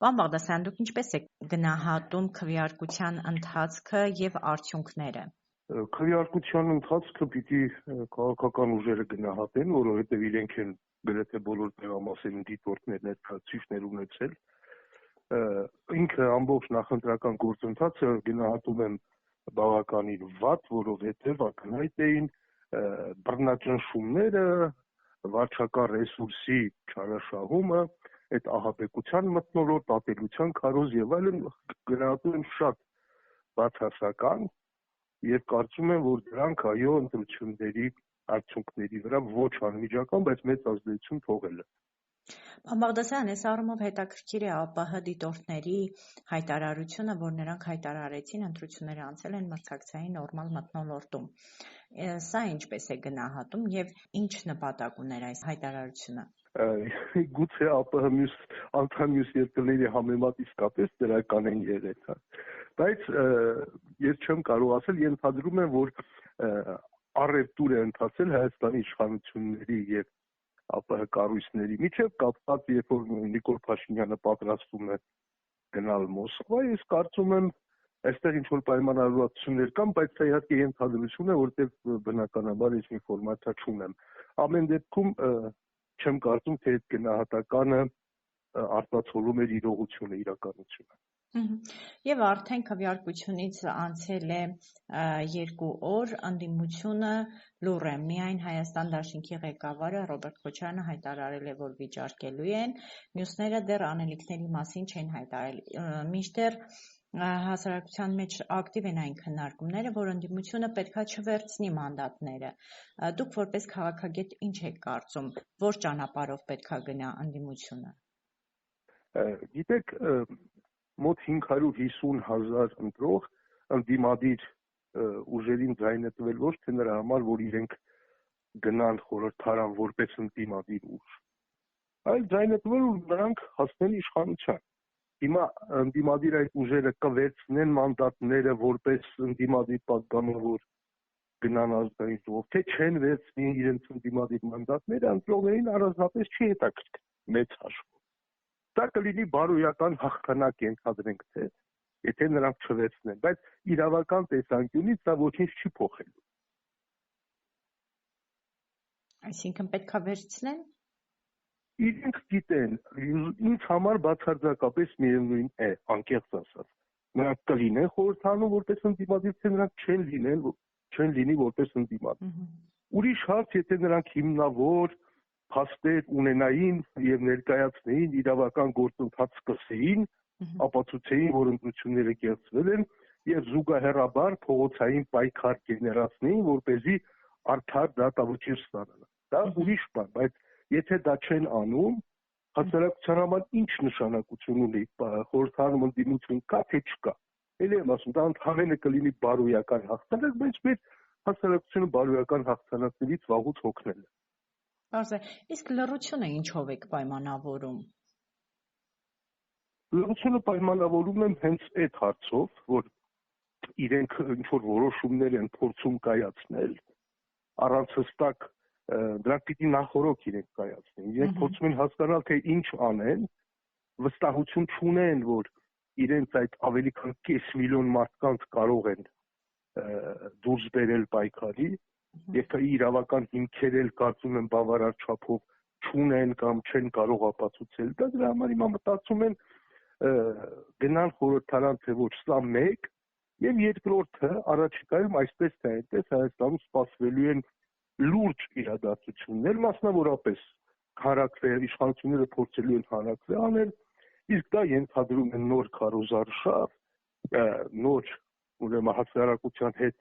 Պարոն Բաղդասարյան, դուք ինչպես եք գնահատում քվեարկության ընթացքը եւ արդյունքները։ Քվեարկության ընթացքը պիտի քաղաքական ուժերը գնահատեն, որովհետեւ իրենք են գրեթե բոլոր տեղամասերում դիտորդներ ներկայացուցիչներ ունեցել։ Ինքը ամբողջ նախընտրական գործընթացը գնահատում եմ բավականին վատ, որովհետեւ ակնհայտ էին բռնաճնշումները, վարչական ռեսուրսի չարաշահումը, այդ ահաբեկության մթնոլորտ, ատելության քարոզ եւ այլն գնահատում եմ շատ բացասական եւ կարծում եմ, որ դրանք այո ընտրությունների արդյունքների վրա ոչ անմիջական, բայց մեծ ազդեցություն թողել է։ Պարոն Բաղդասարյան, այս առումով հետաքրքիր է ԱՊՀ դիտորդների հայտարարությունը, որ նրանք հայտարարեցին ընտրությունները անցել են մրցակցային նորմալ մթնոլորտում։ Սա ինչպես է գնահատում եւ ինչ նպատակ ուներ այս հայտարարությունը։ Գուցե ԱՊՀ անդամ մյուս երկրների համեմատ իսկապես դրական են եղել, բայց ես չեմ կարող ասել, ենթադրում եմ, որ առևտուր է ընթացել Հայաստանի իշխանությունների եւ ԱՊՀ կառույցների միջև կապված, երբ որ Նիկոլ Փաշինյանը պատրաստում է գնալ Մոսկվա, ես կարծում եմ այստեղ ինչ որ պայմանավորվածություններ կան, բայց սա իհարկե ենթադրություն է, որտեղ բնականաբար ես ինֆորմացիա չունեմ։ Ամեն դեպքում չեմ կարծում, թե այդ գնահատականը արտացոլում էր իրողությունը, իրականությունը։ Եվ արդեն քվեարկությունից անցել է 2 օր, ընդդիմությունը լուռ է, միայն Հայաստան դաշինքի ղեկավարը Ռոբերտ Քոչարյանը հայտարարել է, որ վիճարկելու են, մյուսները դեռ անելիքների մասին չեն հայտարարել, մինչդեռ հասարակության մեջ ակտիվ են այն քննարկումները, որ ընդդիմությունը պետքա չվերցնի մանդատները։ Դուք որպես քաղաքագետ ինչ եք կարծում, որ ճանապարհով պետքա գնա ընդդիմությունը։ Գիտեք, մոտ 550,000 ընտրող ընդդիմադիր ուժերին ձայնը տվել ոչ թե նրա համար, որ իրենք գնան խորհրդարան որպես ընդդիմադիր ուժ, այլ ձայնը տվել, որ նրանք հասնեն իշխանության։ Հիմա ընդդիմադիր այդ ուժերը կվերցնեն մանդատները որպես ընդդիմադիր պատգամավոր գնան ազգային ժողով, թե չեն վերցնի իրենց ընդդիմադիր մանդատները, ընտրողներին առանձնապես չի հետաքրքրում մեծ հաշվով։ Դա կլինի բարոյական հաղթանակ, ենթադրենք, թե եթե նրանք չվերցնեն, բայց իրավական տեսանկյունից դա ոչինչ չի փոխելու։ Այսինքն պետքա վերցնեն։ Իրենք գիտեն, ինձ համար բացարձակապես միևնույն է, անկեղծ ասած։ Նրանք կլինեն խորհրդանում որպես ընդդիմադիր, թե նրանք չեն լինի որպես ընդդիմադիր։ Ուրիշ հարց, եթե նրանք հիմնավոր փաստեր ունենային եւ ներկայացնեին իրավական գործընթաց սկսեին, ապացուցեին, որ ընտրությունները կեղծվել են եւ զուգահեռաբար փողոցային պայքար գեներացնեին, որպեսզի արդար դատավճիռ ստանան։ Դա ուրիշ բան, բայց եթե դա չեն անում, հասարակության համար ինչ նշանակություն ունի խորհրդարանում ընդդիմություն կա թե չկա։ Էլի եմ ասում, դա ընդհանրապես կլինի բարոյական հաղթանակ, բայց մեր հասարակությունը բարոյական հաղթանակներից վաղուց հոգնել է։ Բարձր, իսկ լռությունը ինչով եք պայմանավորում։ Լռությունը պայմանավորում եմ հենց այդ հարցով, որ իրենք ինչ որ որոշումներ են փորձում կայացնել, առանց հստակ դրանք պիտի նախորոք իրենք կայացնեն։ Իրենք փորձում են հասկանալ, թե ինչ անեն, վստահություն չունեն, որ իրենց այդ ավելի քան 5 միլիոն մարդկանց կարող են դուրս բերել պայքարի, եւ իրավական հիմքեր էլ կարծում եմ բավարար չափով չունեն կամ չեն կարող ապացուցել։ Դա դրա համար հիմա մտածում են գնալ խորհրդարան, թե ոչ, սա մեկ, եւ երկրորդը առաջիկայում այսպես թե այնպես Հայաստանում սպասվելու են լուրջ իրադարձություններ, մասնավորապես քարակրել, իշխանությունները փորձելու են հանրակրել անել, իսկ դա ենթադրում է նոր քարոզարշավ, նոր ուրեմն հասարակության հետ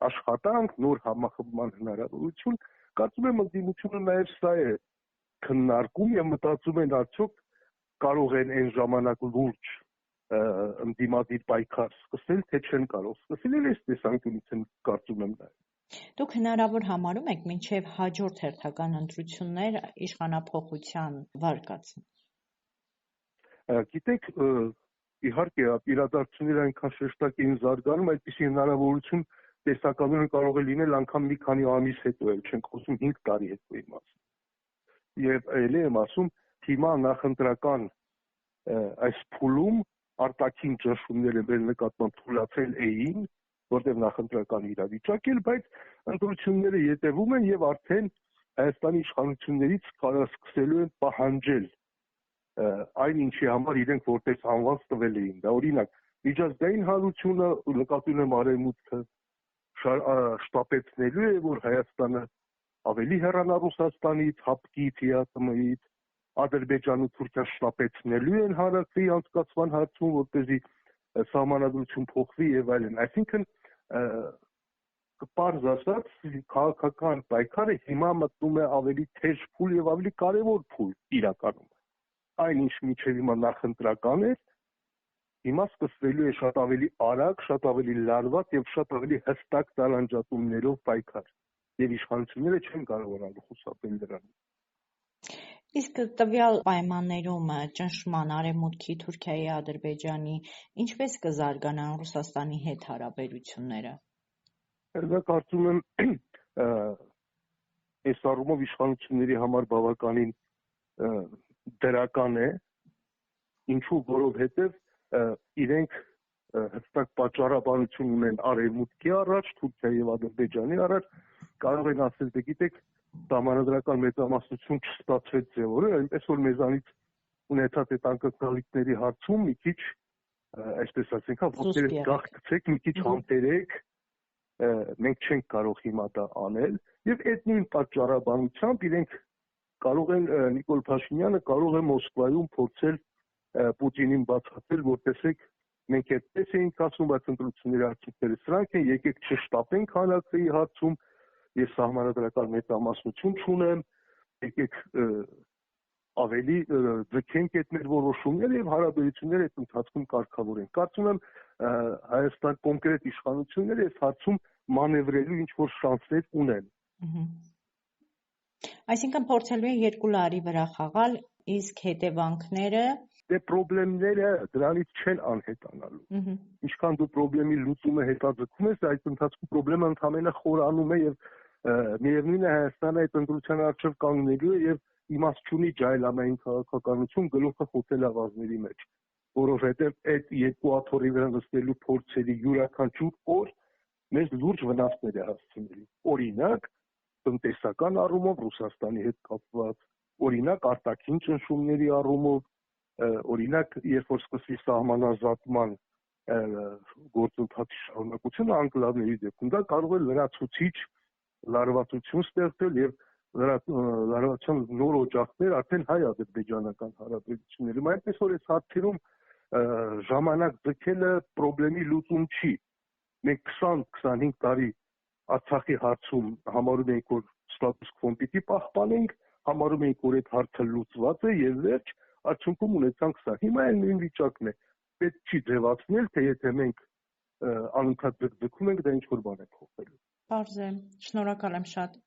աշխատանք, նոր համախմբման հնարավորություն, կարծում եմ ընդդիմությունը նաև սա է քննարկում եւ մտածում են արդյոք կարող են այն ժամանակ լուրջ ընդդիմադիր պայքար սկսել, թե չեն կարող սկսել, եւ այս տեսանկյունից եմ կարծում եմ նաեւ։ Դուք հնարավոր համարում եք մինչև հաջորդ հերթական ընտրություններ իշխանափոխության վարկածը։ Գիտեք, իհարկե իրադարձությունները այնքան շեշտակ էին զարգանում, այդպիսի հնարավորություն տեսականորեն կարող է լինել անգամ մի քանի ամիս հետո, չենք խոսում 5 տարի հետո իմ ասում։ Եվ ելի եմ ասում, հիմա նախընտրական այս փուլում արտաքին ճնշումները մեր նկատմամբ թուլացել էին, որտեղ նախընտրական իրավիճակ էր, բայց ընտրությունները ետևում են եւ արդեն Հայաստանի իշխանություններից սկսելու են պահանջել այն ինչի համար իրենք որպես անվանց տվել էին, դա օրինակ միջազգային հանրությունը նկատի ունեմ արևմուտքը շտապեցնելու է, որ Հայաստանը ավելի հեռանա Ռուսաստանից, ՀԱՊԿ-ից, ԵԱՏՄ-ից, Ադրբեջանը Թուրքիան շտապեցնելու են հանրակրի անցկացման հարցում, որպեսզի սահմանադրություն փոխվի եւ այլն, այսինքն պարզ ասած քաղաքական պայքարը հիմա մտնում է ավելի թեժ փուլ եւ ավելի կարեւոր փուլ իրականում այն ինչ մինչև հիմա նախընտրական էր հիմա սկսվելու է շատ ավելի արագ, շատ ավելի լարված եւ շատ ավելի հստակ տարանջատումներով պայքար եւ իշխանությունները չեն կարողանալու խուսափել դրանից։ Իսկ տվյալ պայմաններում ճնշման արևմուտքի, Թուրքիայի, Ադրբեջանի ինչպես կզարգանան Ռուսաստանի հետ հարաբերությունները։ Դա կարծում եմ այս առումով իշխանությունների համար բավականին դրական է, ինչու որովհետև իրենք հստակ պատճառաբանություն ունեն արևմուտքի առաջ, Թուրքիայի եւ Ադրբեջանի առաջ, կարող են ասել, դե գիտեք, սահմանադրական մեծամասնություն չստացվեց ձևորը, այնպես որ մեզանից ունեցած այդ անկրկնալիքների հարցում մի քիչ, այսպես ասենք, ոտքերդ գաղթցեք, մի քիչ համբերեք, մենք չենք կարող հիմա դա անել եւ այդ նույն պատճառաբանությամբ իրենք կարող են Նիկոլ Փաշինյանը կարող է Մոսկվայում փորձել Պուտինին բացատրել, որ տեսեք մենք այդպես էինք ասում, բայց ընտրությունների արդյունքները սրանք են, եկեք չշտապենք հանրակրի հարցում, ես սահմանադրական մեծամասնություն չունեմ, եկեք ավելի ձգենք այդ մեր որոշումները եւ հարաբերությունները այդ ընթացքում կարգավորենք։ Կարծում եմ Հայաստան կոնկրետ իշխանությունները այս հարցում մանևրելու ինչ որ շանսեր ունեն։ Այսինքն փորձելու են երկու լարի վրա խաղալ, իսկ հետևանքները դե խնդիրները դրանից չեն անհետանալու։ Ինչքան դու խնդրի լուծումը հետաձգում ես, այդ ընթացքում խնդիրը ընդհանրապես խորանում է եւ միևնույն է Հայաստանը այդ ընտրության առջև կանգնելու է եւ իմաստ չունի ջայլամային քաղաքականություն գլուխը խոթել ավազների մեջ, որովհետեւ այդ երկու աթոռի վրա նստելու փորձերի յուրաքանչյուր օր մեզ լուրջ վնասներ է հասցնելու։ Օրինակ, տնտեսական առումով Ռուսաստանի հետ կապված, օրինակ արտաքին ճնշումների առումով, օրինակ, երբ որ սկսվի սահմանազատման գործընթացի շարունակությունը անկլավների դեպքում, դա կարող է լրացուցիչ լարվածություն ստեղծել եւ լարվածության նոր օջախներ արդեն հայ-ադրբեջանական հարաբերություններում, այնպես որ այս հարցերում ժամանակ ձգելը խնդրի լուծում չի։ Մենք 20-25 տարի Արցախի հարցում համարում էինք, որ ստատուս քվոն պիտի պահպանենք, համարում էինք, որ այդ հարցը լուծված է եւ վերջ, արդյունքում ունեցանք սա։ Հիմա այն նույն վիճակն է։ Պետք չի ձևացնել, թե եթե մենք անընդհատ ձգում ենք, դա ինչ որ բան է փոխվելու։ Պարզ է, շնորհակալ եմ շատ։